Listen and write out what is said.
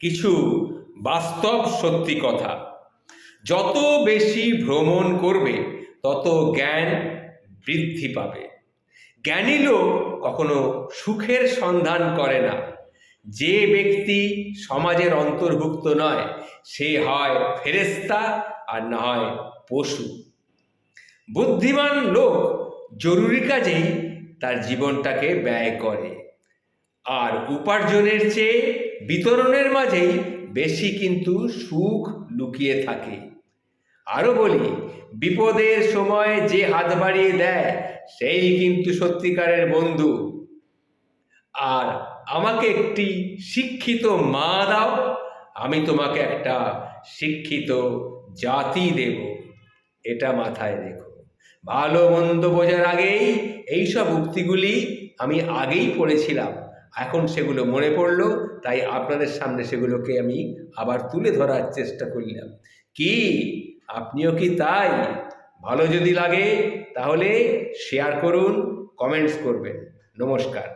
কিছু বাস্তব সত্যি কথা। যত বেশি ভ্রমণ করবে তত জ্ঞান বৃদ্ধি পাবে। জ্ঞানী লোক কখনো সুখের সন্ধান করে না। যে ব্যক্তি সমাজের অন্তর্ভুক্ত নয় সে হয় ফেরেশতা আর না হয় পশু। বুদ্ধিমান লোক জরুরি কাজেই তার জীবনটাকে ব্যয় করে, আর উপার্জনের চেয়ে বিতরণের মাঝেই বেশি কিন্তু সুখ লুকিয়ে থাকে। আরও বলি, বিপদের সময় যে হাত বাড়িয়ে দেয় সেই কিন্তু সত্যিকারের বন্ধু। আর আমাকে একটি শিক্ষিত মা দাও, আমি তোমাকে একটা শিক্ষিত জাতি দেব। এটা মাথায় রেখো। ভালো মন্দ বোঝার আগেই এইসব উক্তিগুলি আমি আগেই পড়েছিলাম, এখন সেগুলো মনে পড়লো, তাই আপনাদের সামনে সেগুলোকে আমি আবার তুলে ধরার চেষ্টা করলাম। কি আপনিও কি তাই? ভালো যদি লাগে তাহলে শেয়ার করুন, কমেন্টস করবেন। নমস্কার।